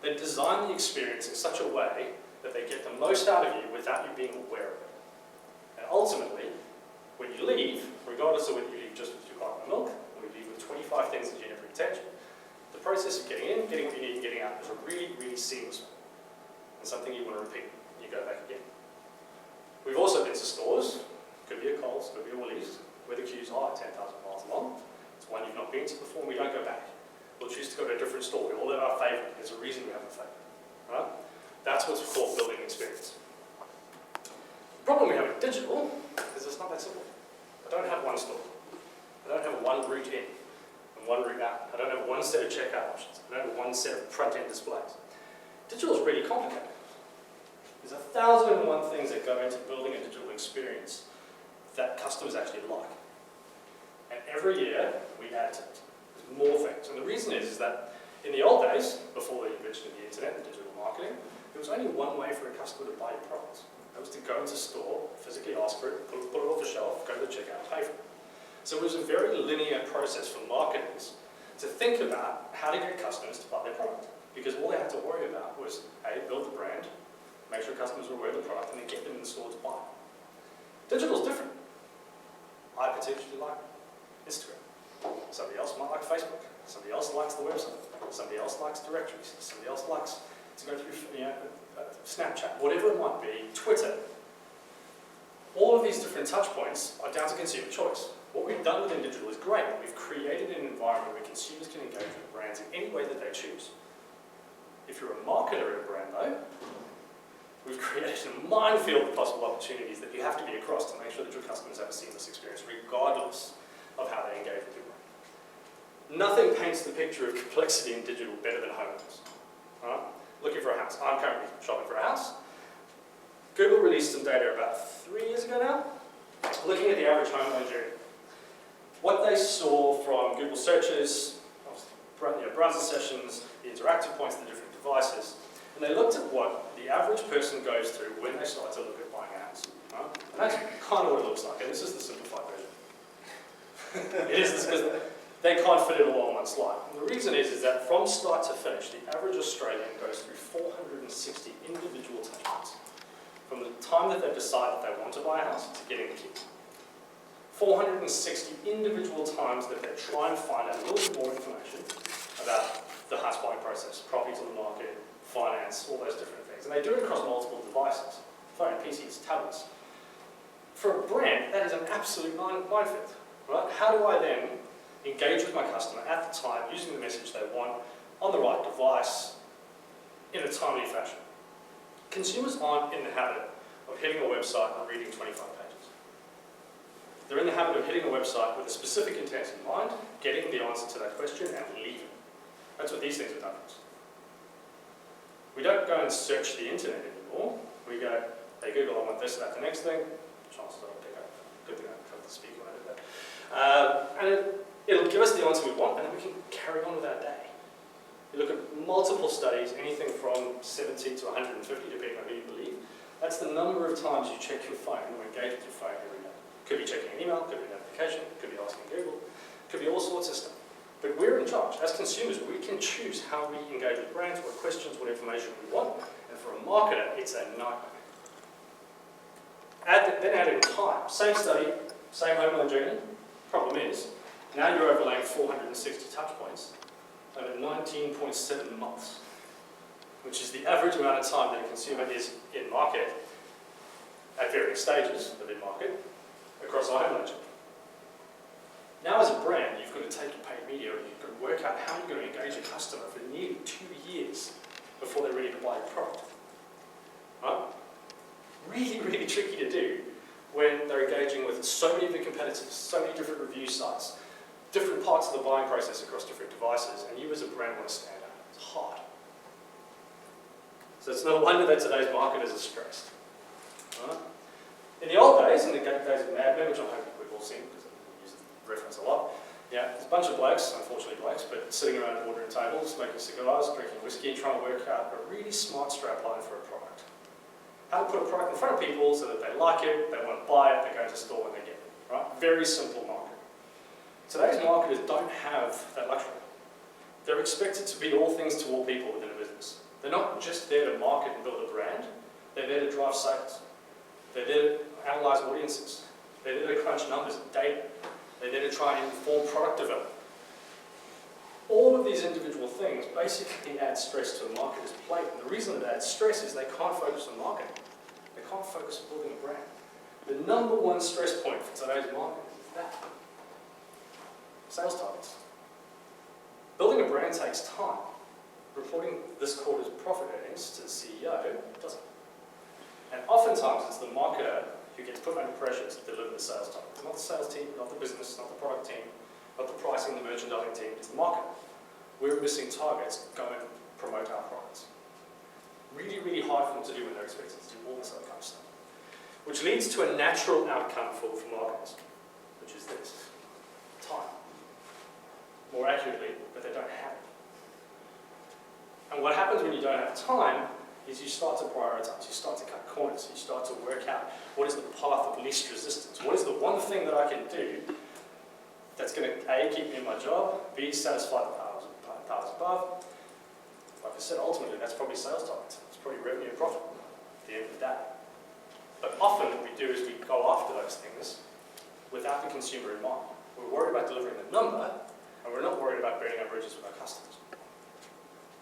they design the experience in such a way that they get the most out of you without you being aware of it. And ultimately, when you leave, regardless of whether you leave just with your carton of milk, or you leave with 25 things that you never intended, the process of getting in, getting what you need, and getting out is a really, really seamless one. And something you want to repeat. You go back again. We've also been to stores, could be a Coles, could be a Woolies, where the queues are 10,000 miles long. It's one you've not been to before, and we don't go back. We'll choose to go to a different store. We all have our favourite. There's a reason we have a favourite. Right? That's what's called building experience. The problem we have with digital is it's not that simple. I don't have one store. I don't have one route in and one route out. I don't have one set of checkout options. I don't have one set of front-end displays. Digital is really complicated. There's 1,001 things that go into building a digital experience that customers actually like. And every year, we add to it. There's more things. And the reason is that in the old days, before the invention of the internet and digital marketing, there was only one way for a customer to buy your product. That was to go into a store, physically ask for it, pull it off the shelf, go to the checkout, and pay for it. So it was a very linear process for marketers to think about how to get customers to buy their product. Because all they had to worry about was, A, build the brand, make sure customers were aware of the product, and then get them in the store to buy. Digital's different. I particularly like Instagram. Somebody else might like Facebook. Somebody else likes the website. Somebody else likes directories. Somebody else likes to go through Snapchat, whatever it might be, Twitter. All of these different touch points are down to consumer choice. What we've done within digital is great. We've created an environment where consumers can engage with brands in any way that they choose. If you're a marketer at a brand though, we've created a minefield of possible opportunities that you have to be across to make sure that your customers have a seamless experience regardless of how they engage with your brand. Nothing paints the picture of complexity in digital better than homeowners. Right? Looking for a house. I'm currently shopping for a house. Google released some data about 3 years ago now, looking at the average homeowner journey. What they saw from Google searches, browser sessions, the interactive points, the different devices, and they looked at what the average person goes through when they start to look at buying a house. Right? And that's kind of what it looks like, and this is the simplified version. It is this because they can't fit it all on one slide. And the reason is that from start to finish, the average Australian goes through 460 individual touchpoints. From the time that they decide that they want to buy a house to getting the key. 460 individual times that they try and find out a little bit more information about the house buying process, properties on the market, finance, all those different things. And they do it across multiple devices, phone, PCs, tablets. For a brand, that is an absolute minefield. Right? How do I then engage with my customer at the time, using the message they want, on the right device, in a timely fashion? Consumers aren't in the habit of hitting a website and reading 25 pages. They're in the habit of hitting a website with a specific intent in mind, getting the answer to that question, and leaving. That's what these things have done for us. We don't go and search the internet anymore. We go, hey Google, I want this, that, the next thing. Chances are I'll pick up. Good thing I covered the speaker when I did that. And it'll give us the answer we want, and then we can carry on with our day. You look at multiple studies, anything from 70 to 150, depending on who you believe. That's the number of times you check your phone or engage with your phone every day. Could be checking an email, could be a notification, could be asking Google, could be all sorts of stuff. But we're in charge. As consumers, we can choose how we engage with brands, what questions, what information we want. And for a marketer, it's a nightmare. Then add in time. Same study, same homeowner journey. Problem is, now you're overlaying 460 touch points over 19.7 months, which is the average amount of time that a consumer is in market at various stages of in market across our home journey. Now as a brand, you've got to take your paid media and you've got to work out how you're going to engage a customer for nearly 2 years before they're ready to buy your product. Right? Really, really tricky to do when they're engaging with so many of the competitors, so many different review sites, different parts of the buying process across different devices, and you as a brand want to stand out. It's hard. So it's no wonder that today's marketers are stressed. Right? In the old days, in the days of Mad Men, which I hope we've all seen, because I use the reference a lot, there's a bunch of blokes, unfortunately blokes, but sitting around ordering tables, smoking cigars, drinking whiskey, trying to work out a really smart strapline for a product. How to put a product in front of people so that they like it, they want to buy it, they go to the store and they get it. Right? Very simple marketing. Today's marketers don't have that luxury. They're expected to be all things to all people within a business. They're not just there to market and build a brand. They're there to drive sales. They're there to analyze audiences. They're there to crunch numbers and data. They're there to try and inform product development. All of these individual things basically add stress to a marketer's plate. And the reason it adds stress is they can't focus on marketing. They can't focus on building a brand. The number one stress point for today's market is that. Sales targets. Building a brand takes time. Reporting this quarter's profit earnings to the CEO doesn't. And oftentimes it's the marketer who gets put under pressure to deliver the sales targets. Not the sales team, not the business, not the product team, not the pricing, the merchandising team, it's the marketer. We're missing targets, go and promote our products. Really, really hard for them to do when they're expected to do all this other kind of stuff. Which leads to a natural outcome for marketers, which is this: time. More accurately, but they don't have it. And what happens when you don't have time is you start to prioritize, you start to cut corners, you start to work out what is the path of least resistance, what is the one thing that I can do that's going to A, keep me in my job, B, satisfy the powers above. Like I said, ultimately that's probably sales targets, it's probably revenue and profit at the end of the day. But often what we do is we go after those things without the consumer in mind. We're worried about delivering the number, and we're not worried about burning our bridges with our customers.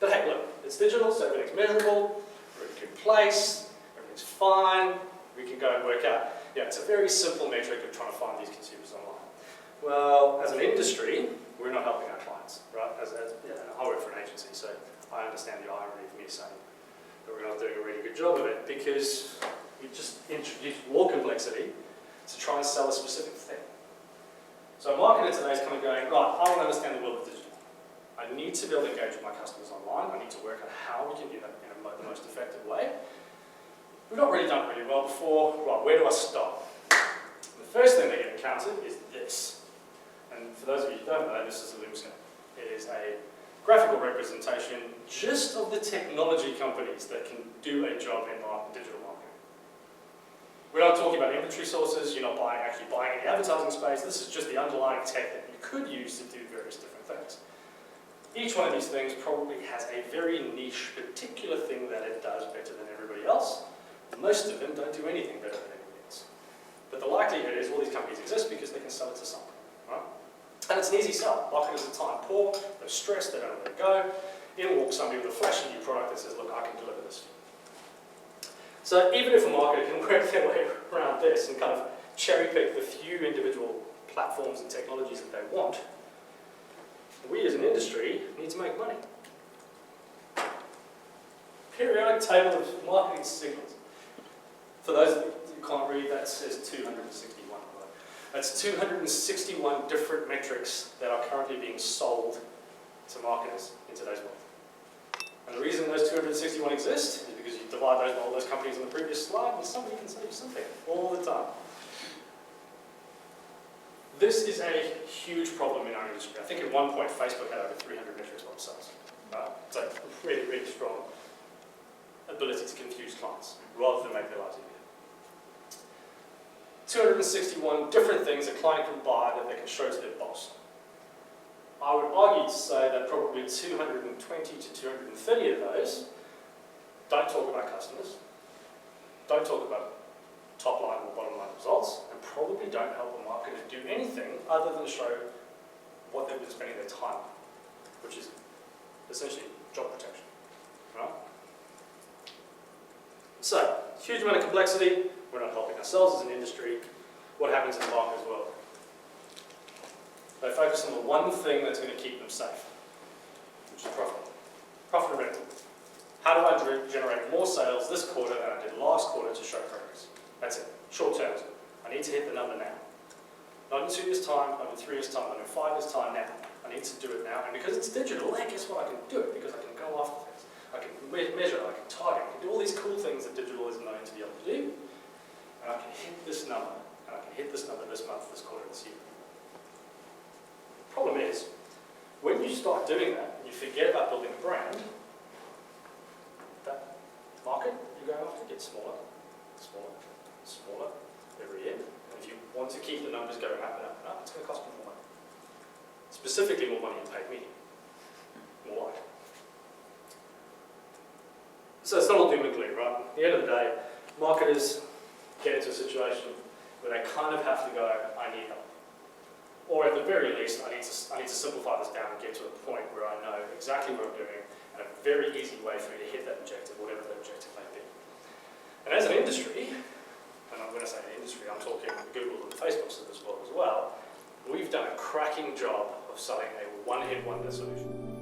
But hey, look, it's digital, so everything's measurable, we're in a good place, everything's fine, we can go and work out. Yeah, it's a very simple metric of trying to find these consumers online. Well, as an industry, we're not helping our clients, right? I work for an agency, so I understand the irony of me saying that we're not doing a really good job of it, because we just introduced more complexity to try and sell a specific thing. So a marketer today is kind of going, right, I want to understand the world of digital. I need to be able to engage with my customers online. I need to work out how we can do that in the most effective way. We've not really done it really well before. Right, where do I start? The first thing they get encountered is this. And for those of you who don't know, this is a LoomScan. It is a graphical representation just of the technology companies that can do a job in digital marketing. We're not talking about inventory sources. You're not actually buying any advertising space. This is just the underlying tech that you could use to do various different things. Each one of these things probably has a very niche, particular thing that it does better than everybody else. Most of them don't do anything better than anybody else. But the likelihood is all these companies exist because they can sell it to someone, right? And it's an easy sell. Marketers are time poor, they're stressed, they don't know where to go. In walks somebody with a flashy new product that says, look, I can deliver this. So even if a marketer can work their way around this and kind of cherry pick the few individual platforms and technologies that they want, we as an industry need to make money. Periodic table of marketing signals. For those who can't read, that says 261. That's 261 different metrics that are currently being sold to marketers in today's world. And the reason those 261 exist is because you divide those by all those companies on the previous slide, and somebody can sell you something all the time. This is a huge problem in our industry. I think at one point Facebook had over 300 metrics by themselves. It's a really, really strong ability to confuse clients rather than make their lives easier. 261 different things a client can buy that they can show to their boss. I would argue to say that probably 220 to 230 of those don't talk about customers, don't talk about top line or bottom line results, and probably don't help a marketer do anything other than show what they've been spending their time on, which is essentially job protection, right? So, huge amount of complexity, we're not helping ourselves as an industry. What happens in the market as well? They focus on the one thing that's going to keep them safe, which is profit. Profitability. How do I generate more sales this quarter than I did last quarter to show progress? That's it. Short term. I need to hit the number now. Not in 2 years' time, not in 3 years' time, not in 5 years' time, now. I need to do it now. And because it's digital, hey, guess what? I can do it because I can go after things. I can measure, I can target, I can do all these cool things that digital is known to be able to do. And I can hit this number, and I can hit this number this month, this quarter, this year. The problem is, when you start doing that, and you forget about building a brand, that market you're going after gets smaller, smaller, smaller every year. And if you want to keep the numbers going up and up and up, it's going to cost you more money. Specifically more money in paid media. More like. So it's not all doom and gloom, right? At the end of the day, marketers get into a situation where they kind of have to go, I need help. Or at the very least, I need to simplify this down and get to a point where I know exactly what I'm doing and a very easy way for me to hit that objective, whatever that objective may be. And as an industry, and when I say an industry, I'm talking Google and Facebook's as well, we've done a cracking job of selling a one-hit wonder solution.